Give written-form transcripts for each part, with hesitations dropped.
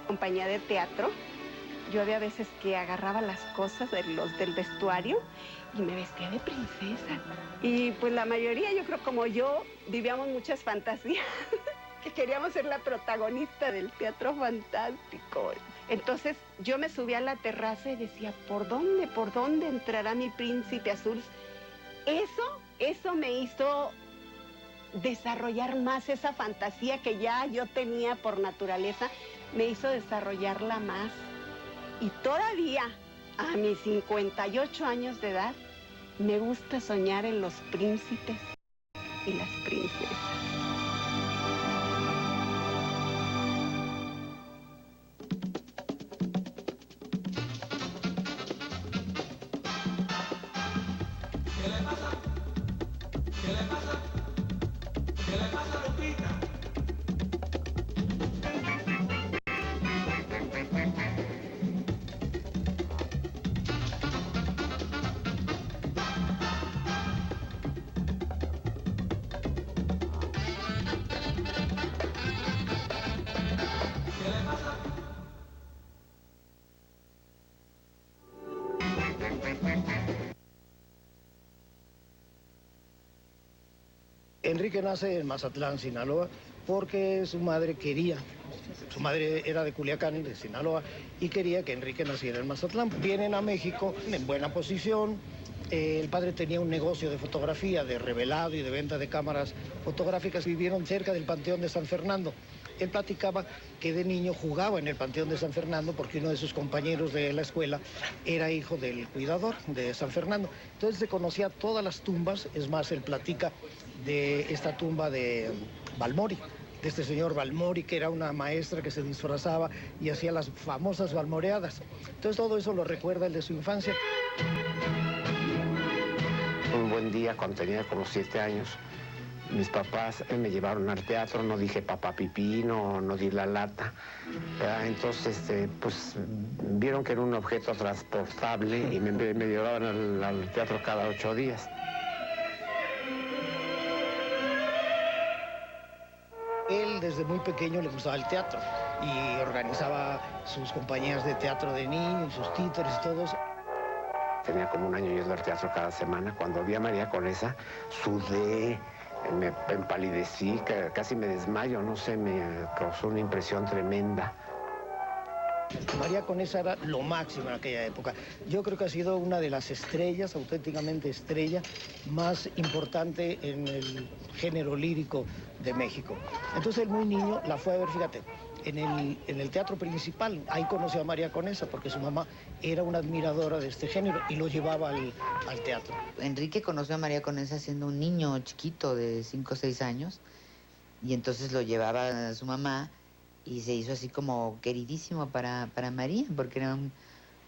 compañía de teatro. Yo había veces que agarraba las cosas del vestuario y me vestía de princesa. Y pues la mayoría, yo creo como yo, vivíamos muchas fantasías, que queríamos ser la protagonista del teatro fantástico. Entonces yo me subía a la terraza y decía, por dónde entrará mi príncipe azul? Eso me hizo desarrollar más esa fantasía que ya yo tenía por naturaleza, me hizo desarrollarla más. Y todavía, a mis 58 años de edad, me gusta soñar en los príncipes y las princesas. ¿Qué le pasa? ¿Qué le pasa? ¿Qué le pasa, Lupita? Enrique nace en Mazatlán, Sinaloa, porque su madre era de Culiacán, de Sinaloa, y quería que Enrique naciera en Mazatlán. Vienen a México en buena posición. El padre tenía un negocio de fotografía, de revelado y de venta de cámaras fotográficas. Vivieron cerca del Panteón de San Fernando. Él platicaba que de niño jugaba en el Panteón de San Fernando porque uno de sus compañeros de la escuela era hijo del cuidador de San Fernando. Entonces se conocía todas las tumbas. Es más, él platica de esta tumba de Balmori, de este señor Balmori, que era una maestra que se disfrazaba y hacía las famosas balmoreadas. Entonces todo eso lo recuerda él de su infancia. Un buen día, cuando tenía como 7 años, mis papás me llevaron al teatro, no dije papá pipí, no di la lata. Entonces, pues, vieron que era un objeto transportable y me llevaban al teatro cada 8 días. Él desde muy pequeño le gustaba el teatro y organizaba sus compañías de teatro de niños, sus títeres y todo eso. Tenía como un año yendo al teatro cada semana. Cuando vi a María Conesa, sudé, me empalidecí, casi me desmayo, no sé, me causó una impresión tremenda. María Conesa era lo máximo en aquella época. Yo creo que ha sido una de las estrellas, auténticamente estrella, más importante en el género lírico de México. Entonces él muy niño la fue a ver, fíjate, en el teatro principal. Ahí conoció a María Conesa porque su mamá era una admiradora de este género y lo llevaba al teatro. Enrique conoció a María Conesa siendo un niño chiquito de 5 o 6 años y entonces lo llevaba a su mamá y se hizo así como queridísimo para María, porque era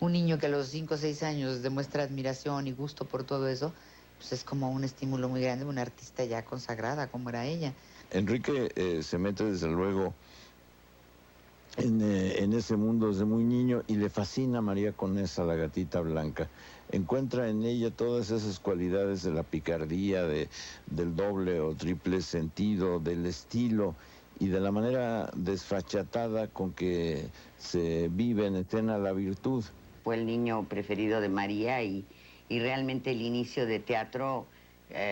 un niño que a los 5 o 6 años demuestra admiración y gusto por todo eso, pues es como un estímulo muy grande, una artista ya consagrada como era ella. Enrique se mete desde luego en ese mundo desde muy niño y le fascina a María Conesa, la gatita blanca. Encuentra en ella todas esas cualidades de la picardía, del doble o triple sentido, del estilo y de la manera desfachatada con que se vive en escena la virtud. Fue el niño preferido de María y realmente el inicio de teatro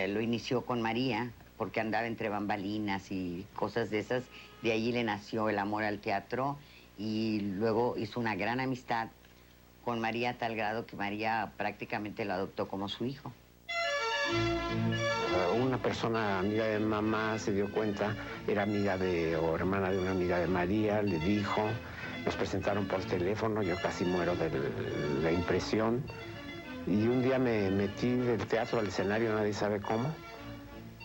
lo inició con María, porque andaba entre bambalinas y cosas de esas. De allí le nació el amor al teatro y luego hizo una gran amistad con María a tal grado que María prácticamente lo adoptó como su hijo. Una persona amiga de mamá se dio cuenta, era amiga o hermana de una amiga de María, le dijo, nos presentaron por teléfono, yo casi muero de la impresión. Y un día me metí del teatro al escenario, nadie sabe cómo,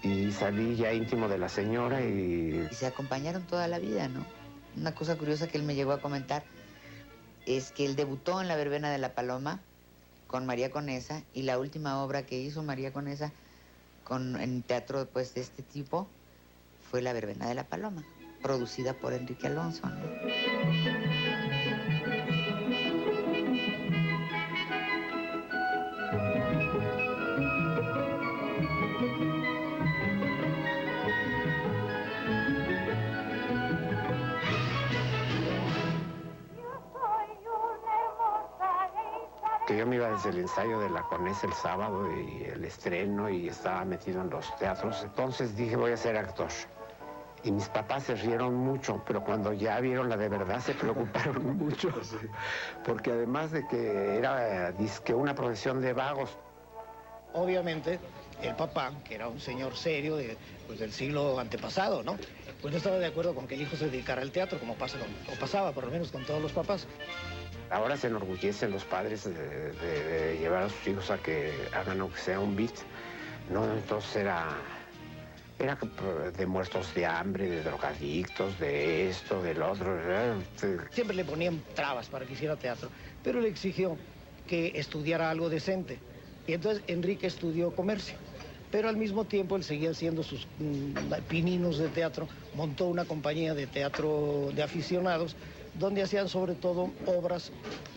y salí ya íntimo de la señora y se acompañaron toda la vida, ¿no? Una cosa curiosa que él me llegó a comentar es que él debutó en La Verbena de la Paloma con María Conesa y la última obra que hizo María Conesa en teatro pues, de este tipo fue La Verbena de la Paloma, producida por Enrique Alonso, ¿no? porque yo me iba desde el ensayo de La Conesa el sábado y el estreno y estaba metido en los teatros. Entonces dije, voy a ser actor. Y mis papás se rieron mucho, pero cuando ya vieron la de verdad se preocuparon mucho, porque además de que era dizque una profesión de vagos. Obviamente, el papá, que era un señor serio pues, del siglo antepasado, ¿no? Pues no estaba de acuerdo con que el hijo se dedicara al teatro, como pasaba por lo menos con todos los papás. Ahora se enorgullecen los padres de llevar a sus hijos a que hagan aunque sea un beat, ¿no? Entonces era de muertos de hambre, de drogadictos, de esto, del otro. Siempre le ponían trabas para que hiciera teatro, pero le exigió que estudiara algo decente. Y entonces Enrique estudió comercio, pero al mismo tiempo él seguía haciendo sus pininos de teatro, montó una compañía de teatro de aficionados, donde hacían sobre todo obras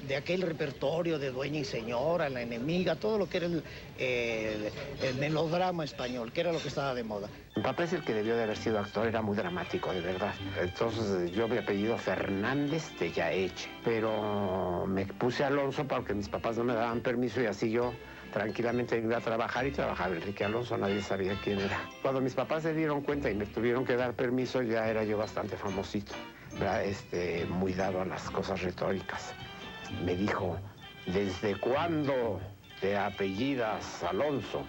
de aquel repertorio de Dueña y Señora, La Enemiga, todo lo que era el melodrama español, que era lo que estaba de moda. Mi papá es el que debió de haber sido actor, era muy dramático, de verdad. Entonces yo mi apellido Fernández de Yaeche, pero me puse Alonso porque mis papás no me daban permiso y así yo tranquilamente iba a trabajar y trabajaba Enrique Alonso, nadie sabía quién era. Cuando mis papás se dieron cuenta y me tuvieron que dar permiso, ya era yo bastante famosito, ¿verdad? Muy dado a las cosas retóricas. Me dijo, ¿desde cuándo te apellidas Alonso?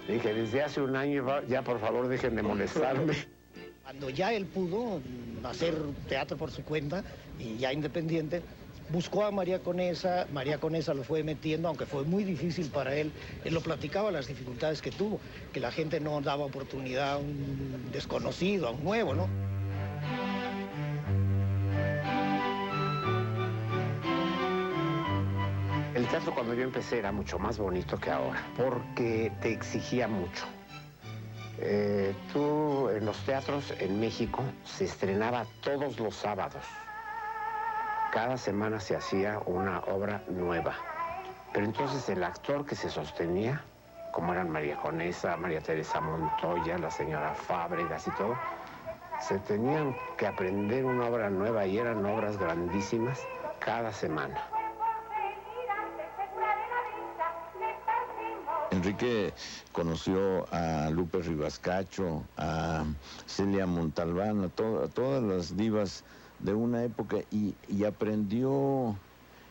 Le dije, desde hace un año, ya por favor dejen de molestarme. Cuando ya él pudo hacer teatro por su cuenta y ya independiente, buscó a María Conesa lo fue metiendo, aunque fue muy difícil para él. Él lo platicaba, las dificultades que tuvo, que la gente no daba oportunidad a un desconocido, a un nuevo, ¿no? El teatro cuando yo empecé era mucho más bonito que ahora, porque te exigía mucho. Tú en los teatros en México se estrenaba todos los sábados. Cada semana se hacía una obra nueva. Pero entonces el actor que se sostenía, como eran María Conesa, María Teresa Montoya, la señora Fábregas y todo, se tenían que aprender una obra nueva y eran obras grandísimas cada semana. Enrique conoció a Lupe Ribascacho, a Celia Montalbán, a todas las divas de una época y aprendió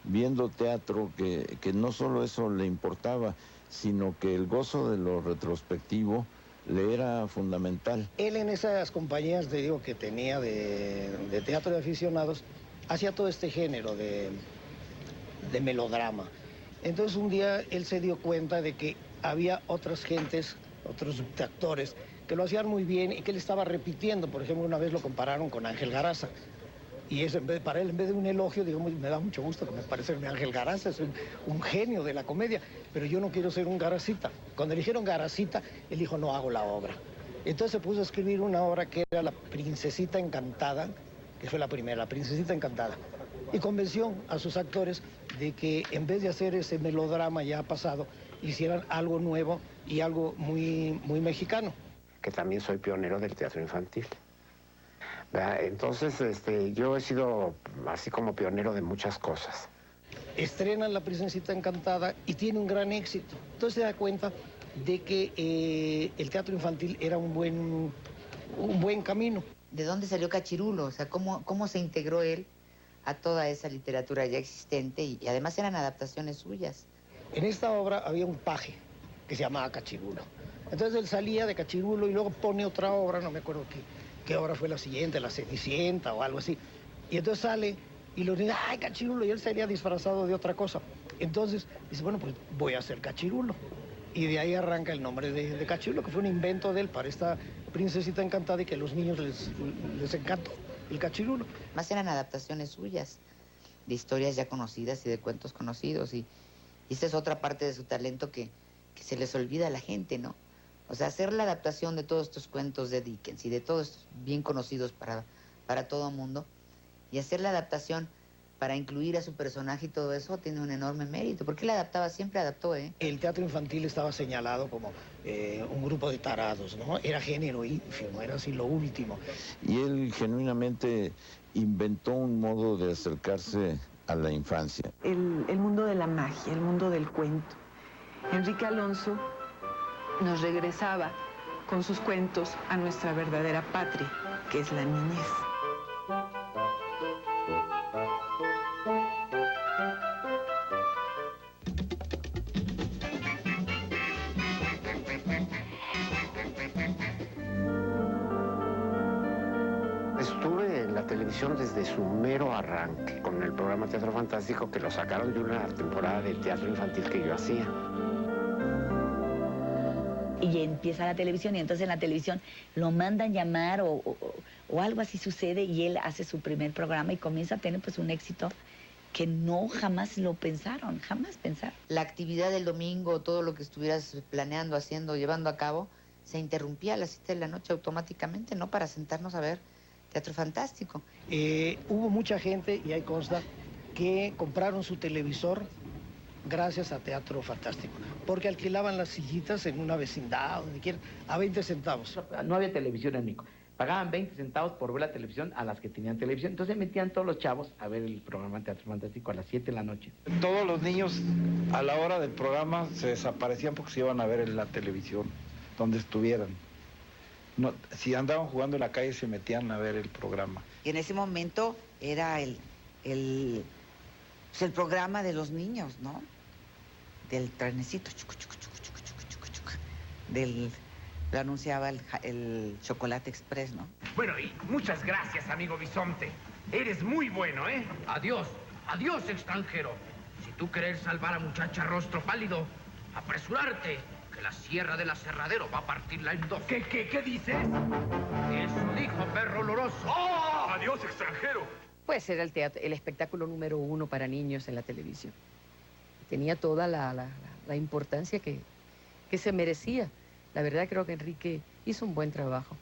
viendo teatro que no solo eso le importaba, sino que el gozo de lo retrospectivo le era fundamental. Él en esas compañías, te digo, que tenía de teatro de aficionados, hacía todo este género de melodrama. Entonces un día él se dio cuenta de que había otras gentes, otros actores, que lo hacían muy bien y que él estaba repitiendo. Por ejemplo, una vez lo compararon con Ángel Garaza. Y eso, para él, en vez de un elogio, digamos, me da mucho gusto que me parece que Ángel Garaza es un genio de la comedia, pero yo no quiero ser un Garacita. Cuando eligieron Garacita, él dijo, no hago la obra. Entonces se puso a escribir una obra que era La Princesita Encantada, que fue la primera, La Princesita Encantada. Y convenció a sus actores de que en vez de hacer ese melodrama ya pasado, hicieran algo nuevo y algo muy, muy mexicano. Que también soy pionero del teatro infantil. Entonces, yo he sido así como pionero de muchas cosas. Estrenan La Princesita Encantada y tiene un gran éxito. Entonces se da cuenta de que el teatro infantil era un buen camino. ¿De dónde salió Cachirulo? O sea, ¿cómo se integró él a toda esa literatura ya existente? Y además eran adaptaciones suyas. En esta obra había un paje que se llamaba Cachirulo. Entonces él salía de Cachirulo y luego pone otra obra, no me acuerdo qué obra fue la siguiente, La Cenicienta o algo así. Y entonces sale y lo dice, ¡ay, Cachirulo! Y él sería disfrazado de otra cosa. Entonces dice, bueno, pues voy a hacer Cachirulo. Y de ahí arranca el nombre de Cachirulo, que fue un invento de él para esta Princesita Encantada y que a los niños les encantó, el Cachirulo. Más eran adaptaciones suyas, de historias ya conocidas y de cuentos conocidos. Y esa es otra parte de su talento que se les olvida a la gente, ¿no? O sea, hacer la adaptación de todos estos cuentos de Dickens y de todos estos bien conocidos para todo el mundo, y hacer la adaptación para incluir a su personaje y todo eso, tiene un enorme mérito. Porque él adaptaba, siempre adaptó, ¿eh? El teatro infantil estaba señalado como un grupo de tarados, ¿no? Era género ínfimo, era así lo último. Y él genuinamente inventó un modo de acercarse a la infancia. El mundo de la magia, el mundo del cuento. Enrique Alonso nos regresaba con sus cuentos a nuestra verdadera patria, que es la niñez. Estuve en la televisión desde su mero arranque, con el programa Teatro Fantástico, que lo sacaron de una temporada de teatro infantil que yo hacía. Y empieza la televisión, y entonces en la televisión lo mandan llamar o algo así sucede, y él hace su primer programa y comienza a tener pues un éxito que no jamás lo pensaron, jamás pensaron. La actividad del domingo, todo lo que estuvieras planeando, haciendo, llevando a cabo, se interrumpía a las 7 de la noche automáticamente, ¿no? Para sentarnos a ver Teatro Fantástico. Hubo mucha gente, y ahí consta, que compraron su televisor gracias a Teatro Fantástico, porque alquilaban las sillitas en una vecindad, donde quiera, a 20 centavos. No había televisión en México. Pagaban 20 centavos por ver la televisión a las que tenían televisión. Entonces metían todos los chavos a ver el programa Teatro Fantástico a las 7 de la noche. Todos los niños a la hora del programa se desaparecían porque se iban a ver en la televisión, donde estuvieran. No, si andaban jugando en la calle se metían a ver el programa. Y en ese momento era el programa de los niños, ¿no? Del trenecito, chucu, chucu, chucu, chucu, chucu, chucu, chucu, lo anunciaba el Chocolate Express, ¿no? Bueno, y muchas gracias, amigo Bisonte. Eres muy bueno, ¿eh? Adiós, adiós, extranjero. Si tú querés salvar a muchacha rostro pálido, apresurarte, que la sierra del aserradero va a partirla en dos. ¿Qué dices? Eso dijo, perro oloroso. ¡Oh! Adiós, extranjero. Pues era el espectáculo número 1 para niños en la televisión. Tenía toda la importancia que se merecía. La verdad creo que Enrique hizo un buen trabajo.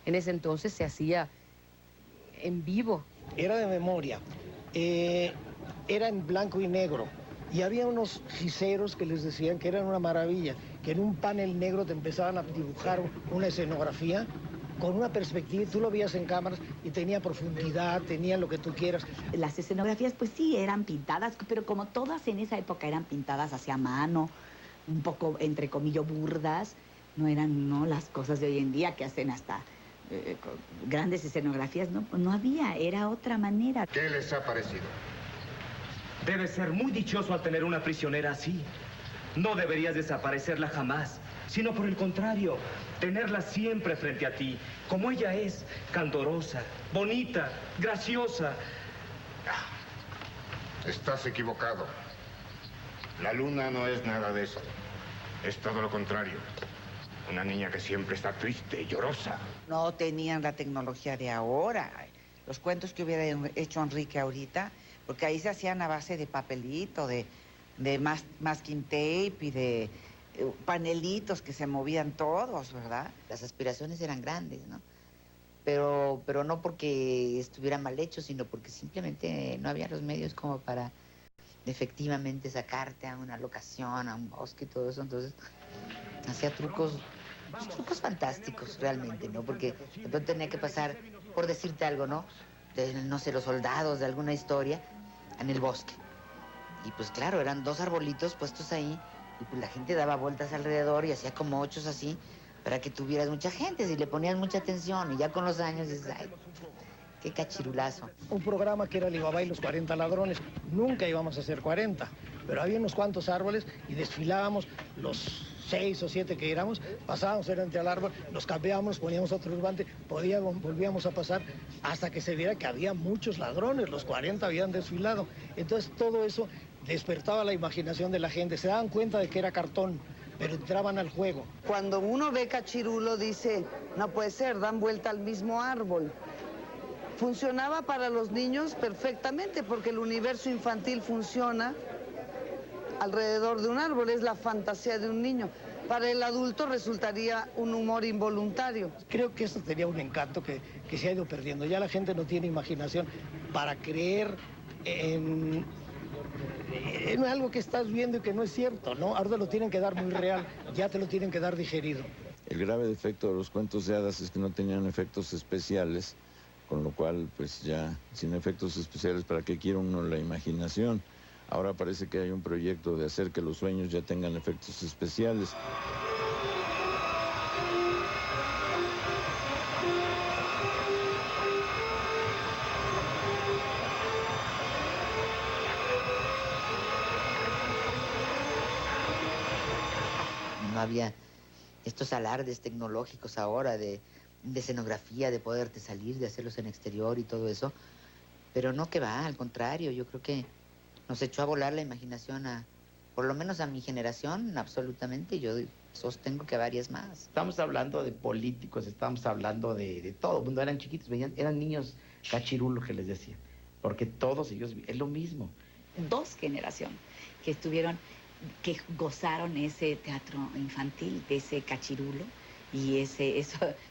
En ese entonces se hacía en vivo. Era de memoria, era en blanco y negro, y había unos giseros que les decían que eran una maravilla, que en un panel negro te empezaban a dibujar una escenografía con una perspectiva, tú lo veías en cámaras y tenía profundidad, tenía lo que tú quieras. Las escenografías pues sí eran pintadas, pero como todas en esa época eran pintadas hacia mano, un poco entre comillas burdas, no eran las cosas de hoy en día que hacen hasta grandes escenografías, no, pues no había, era otra manera. ¿Qué les ha parecido? Debes ser muy dichoso al tener una prisionera así. No deberías desaparecerla jamás, sino por el contrario, tenerla siempre frente a ti, como ella es, candorosa, bonita, graciosa. Estás equivocado. La luna no es nada de eso. Es todo lo contrario. Una niña que siempre está triste y llorosa. No tenían la tecnología de ahora. Los cuentos que hubiera hecho Enrique ahorita, porque ahí se hacían a base de papelito, de masking tape y de panelitos que se movían todos, ¿verdad? Las aspiraciones eran grandes, ¿no? Pero no porque estuvieran mal hechos, sino porque simplemente no había los medios como para efectivamente sacarte a una locación, a un bosque y todo eso. Entonces hacía trucos fantásticos realmente, ¿no? Porque entonces tenía que pasar, por decirte algo, ¿no? No sé, los soldados de alguna historia en el bosque. Y pues claro, eran 2 arbolitos puestos ahí y pues la gente daba vueltas alrededor y hacía como 8 así para que tuvieras mucha gente, si le ponían mucha atención. Y ya con los años dices, ay, qué cachirulazo. Un programa que era Alibaba y los 40 ladrones. Nunca íbamos a hacer 40, pero había unos cuantos árboles y desfilábamos los 6 o 7 que éramos, pasábamos frente al árbol, nos cambiábamos, poníamos otro turbante, volvíamos a pasar hasta que se viera que había muchos ladrones, los 40 habían desfilado. Entonces todo eso despertaba la imaginación de la gente, se daban cuenta de que era cartón, pero entraban al juego. Cuando uno ve Cachirulo dice, no puede ser, dan vuelta al mismo árbol. Funcionaba para los niños perfectamente porque el universo infantil funciona alrededor de un árbol, es la fantasía de un niño. Para el adulto resultaría un humor involuntario. Creo que eso tenía un encanto que se ha ido perdiendo. Ya la gente no tiene imaginación para creer en algo que estás viendo y que no es cierto, ¿no? Ahora te lo tienen que dar muy real, ya te lo tienen que dar digerido. El grave defecto de los cuentos de hadas es que no tenían efectos especiales con lo cual pues ya sin efectos especiales, ¿para qué quiere uno la imaginación? Ahora parece que hay un proyecto de hacer que los sueños ya tengan efectos especiales. No había estos alardes tecnológicos ahora de escenografía, de poderte salir, de hacerlos en exterior y todo eso. Pero no, que va, al contrario, yo creo que nos echó a volar la imaginación por lo menos a mi generación, absolutamente. Yo sostengo que a varias más. Estamos hablando de políticos, estamos hablando de todo el mundo. Eran chiquitos, eran niños cachirulos que les decían. Porque todos ellos, es lo mismo. Dos generaciones que que gozaron ese teatro infantil, de ese cachirulo y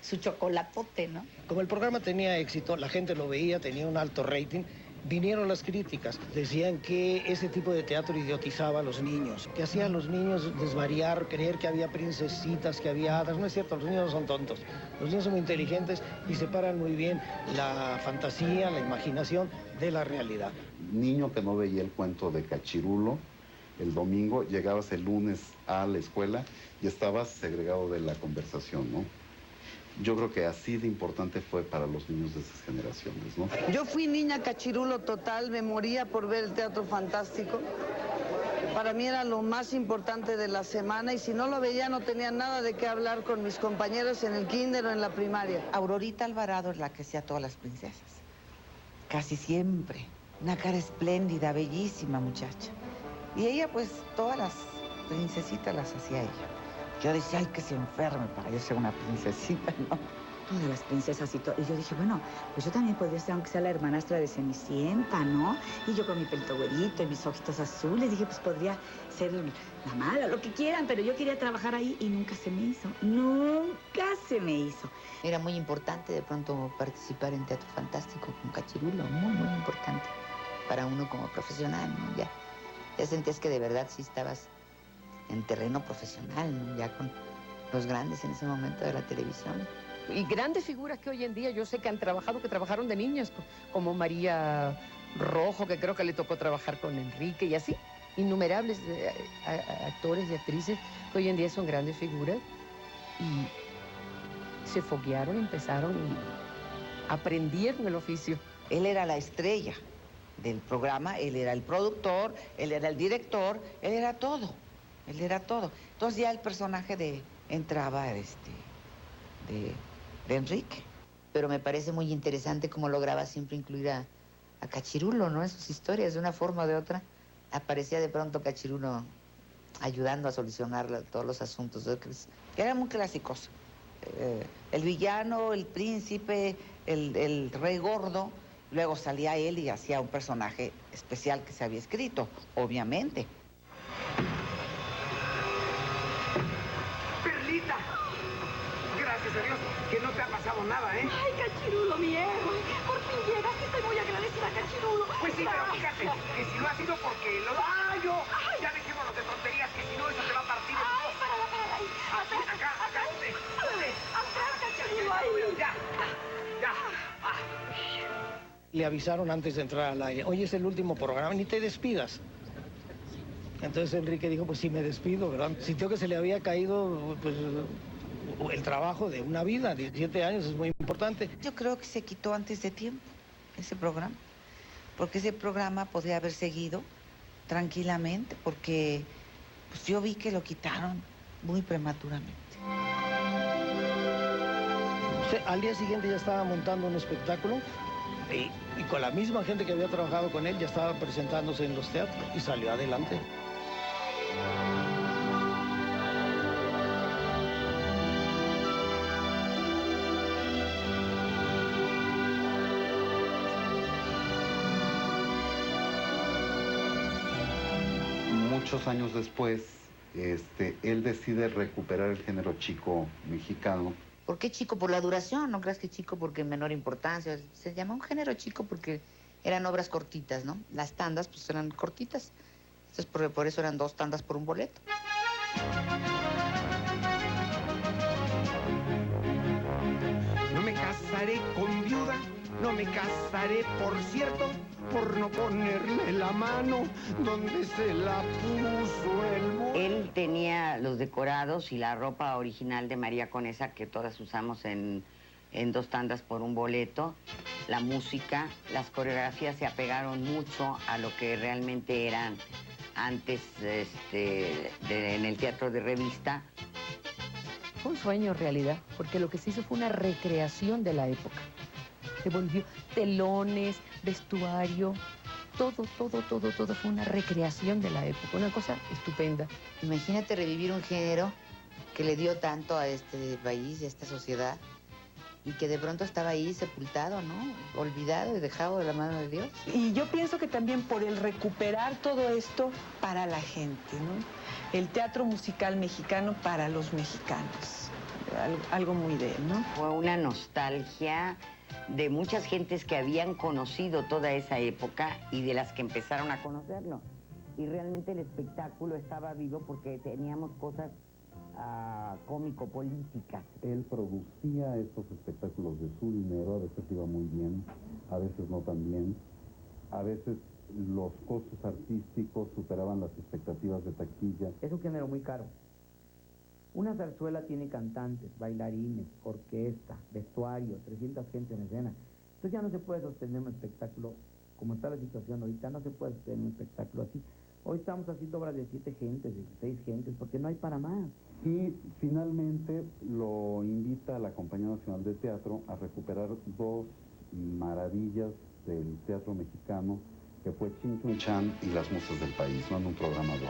su chocolatote, ¿no? Como el programa tenía éxito, la gente lo veía, tenía un alto rating, vinieron las críticas. Decían que ese tipo de teatro idiotizaba a los niños, que hacía a los niños desvariar, creer que había princesitas, que había hadas. No es cierto, los niños no son tontos. Los niños son muy inteligentes y separan muy bien la fantasía, la imaginación de la realidad. Niño que no veía el cuento de Cachirulo, el domingo, llegabas el lunes a la escuela y estabas segregado de la conversación, ¿no? Yo creo que así de importante fue para los niños de esas generaciones, ¿no? Yo fui niña cachirulo total, me moría por ver el Teatro Fantástico. Para mí era lo más importante de la semana y si no lo veía no tenía nada de qué hablar con mis compañeros en el kinder o en la primaria. Aurorita Alvarado es la que hacía todas las princesas. Casi siempre. Una cara espléndida, bellísima muchacha. Y ella, pues, todas las princesitas las hacía ella. Yo decía, ay, que se enferme para yo ser una princesita, ¿no? Todas las princesas y todo. Y yo dije, bueno, pues yo también podría ser, aunque sea la hermanastra de Cenicienta, ¿no? Y yo con mi pelito güerito y mis ojitos azules, dije, pues podría ser la mala, lo que quieran, pero yo quería trabajar ahí y nunca se me hizo. Nunca se me hizo. Era muy importante de pronto participar en Teatro Fantástico con Cachirulo, muy, muy importante para uno como profesional, ¿no? Ya sentías que de verdad sí estabas en terreno profesional, ¿no? Ya con los grandes en ese momento de la televisión. Y grandes figuras que hoy en día yo sé que han trabajado, que trabajaron de niñas, como María Rojo, que creo que le tocó trabajar con Enrique, y así, innumerables actores y actrices que hoy en día son grandes figuras. Y se foguearon, empezaron y aprendieron el oficio. Él era la estrella del programa, él era el productor, él era el director, él era todo. Él era todo. Entonces ya el personaje entraba de Enrique. Pero me parece muy interesante cómo lograba siempre incluir a Cachirulo, ¿no? En sus historias, de una forma o de otra. Aparecía de pronto Cachirulo ayudando a solucionar todos los asuntos. Eran muy clásicos. El villano, el príncipe, el rey gordo. Luego salía él y hacía un personaje especial que se había escrito, obviamente. ¡Perlita! Gracias a Dios que no te ha pasado nada, ¿eh? Ay, Cachirulo, mi héroe. Por fin llegaste, estoy muy agradecida, Cachirulo. Pues sí, pero fíjate que si no ha sido porque los... ¡Ay, yo! Ya dejémonos de tonterías, que si no eso te va a partir en dos. Para ahí. Acá, ¿dónde? Atrás, Cachirulo, ahí. Ya. Le avisaron antes de entrar al aire, hoy es el último programa, ni te despidas. Entonces Enrique dijo, pues sí me despido, ¿verdad? Sintió que se le había caído pues, el trabajo de una vida, 17 años es muy importante. Yo creo que se quitó antes de tiempo ese programa, porque ese programa podría haber seguido tranquilamente, porque pues, yo vi que lo quitaron muy prematuramente. Al día siguiente ya estaba montando un espectáculo y con la misma gente que había trabajado con él ya estaba presentándose en los teatros y salió adelante. Muchos años después, él decide recuperar el género chico mexicano. ¿Por qué chico? Por la duración, no creas que chico porque menor importancia. Se llama un género chico porque eran obras cortitas, ¿no? Las tandas pues eran cortitas. Entonces por eso eran 2 tandas por un boleto. No me casaré con viuda no me casaré, por cierto, por no ponerle la mano donde se la puso el... Él tenía los decorados y la ropa original de María Conesa, que todas usamos en 2 tandas por un boleto. La música, las coreografías se apegaron mucho a lo que realmente eran antes en el teatro de revista. Fue un sueño en realidad, porque lo que se hizo fue una recreación de la época. Se volvió telones, vestuario, todo fue una recreación de la época, una cosa estupenda. Imagínate revivir un género que le dio tanto a este país y a esta sociedad y que de pronto estaba ahí sepultado, ¿no? Olvidado y dejado de la mano de Dios. Y yo pienso que también por el recuperar todo esto para la gente, ¿no? El teatro musical mexicano para los mexicanos. Algo muy de él, ¿no? Fue una nostalgia de muchas gentes que habían conocido toda esa época y de las que empezaron a conocerlo. Y realmente el espectáculo estaba vivo porque teníamos cosas cómico-políticas. Él producía estos espectáculos de su dinero, a veces iba muy bien, a veces no tan bien. A veces los costos artísticos superaban las expectativas de taquilla. Es un género muy caro. Una zarzuela tiene cantantes, bailarines, orquesta, vestuario, 300 gente en escena. Entonces ya no se puede sostener un espectáculo, como está la situación ahorita, no se puede sostener un espectáculo así. Hoy estamos haciendo obras de 7 gentes, de 6 gentes, porque no hay para más. Y finalmente lo invita a la Compañía Nacional de Teatro a recuperar 2 maravillas del teatro mexicano, que fue Chin Chun Chan y Las Musas del País, ¿no? En un programa doble.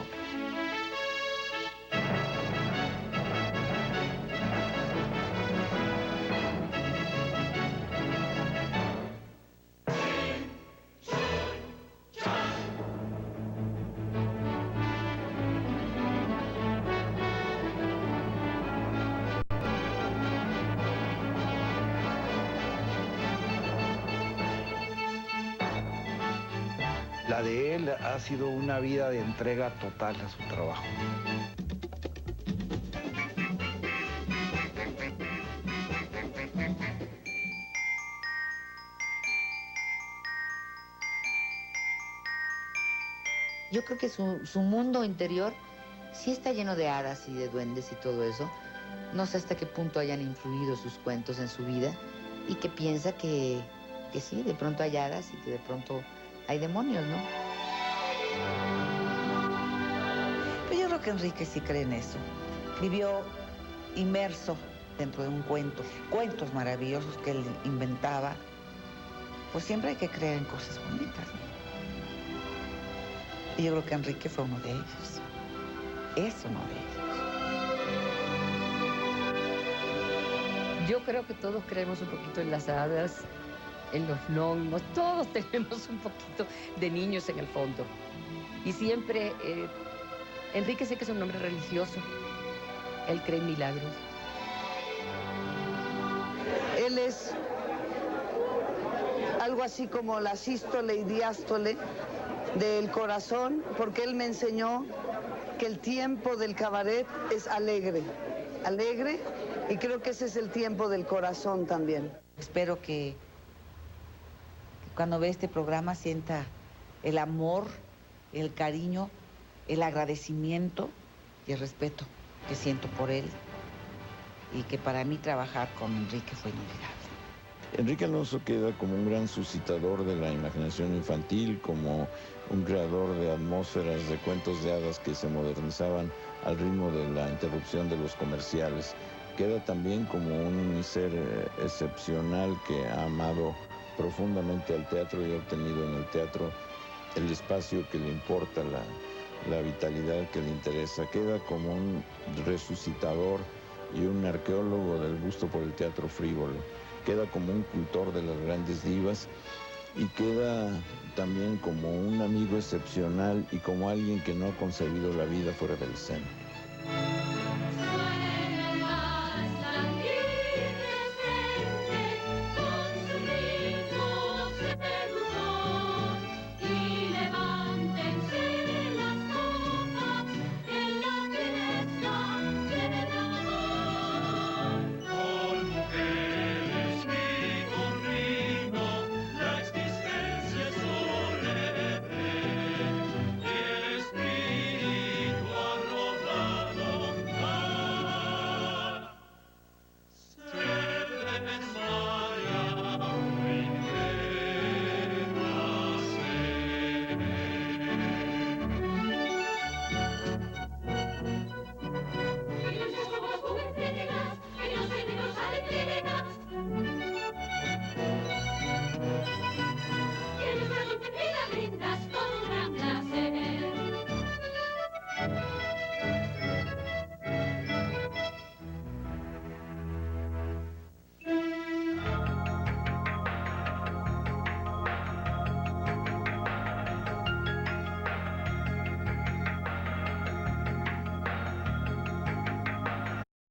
La de él ha sido una vida de entrega total a su trabajo. Yo creo que su mundo interior sí está lleno de hadas y de duendes y todo eso. No sé hasta qué punto hayan influido sus cuentos en su vida y que piensa que sí, de pronto hay hadas y que de pronto hay demonios, ¿no? Pues yo creo que Enrique sí cree en eso. Vivió inmerso dentro de un cuento, cuentos maravillosos que él inventaba. Pues siempre hay que creer en cosas bonitas, ¿no? Y yo creo que Enrique fue uno de ellos. Es uno de ellos. Yo creo que todos creemos un poquito en las hadas, en los gnomos, todos tenemos un poquito de niños en el fondo. Y siempre, Enrique sé que es un hombre religioso, él cree en milagros. Él es algo así como la sístole y diástole del corazón, porque él me enseñó que el tiempo del cabaret es alegre, y creo que ese es el tiempo del corazón también. Espero que cuando ve este programa sienta el amor, el cariño, el agradecimiento y el respeto que siento por él, y que para mí trabajar con Enrique fue inolvidable. Enrique Alonso queda como un gran suscitador de la imaginación infantil, como un creador de atmósferas, de cuentos de hadas que se modernizaban al ritmo de la interrupción de los comerciales. Queda también como un ser excepcional que ha amado profundamente al teatro y ha obtenido en el teatro el espacio que le importa, la vitalidad que le interesa. Queda como un resucitador y un arqueólogo del gusto por el teatro frívolo. Queda como un cultor de las grandes divas y queda también como un amigo excepcional y como alguien que no ha concebido la vida fuera del seno.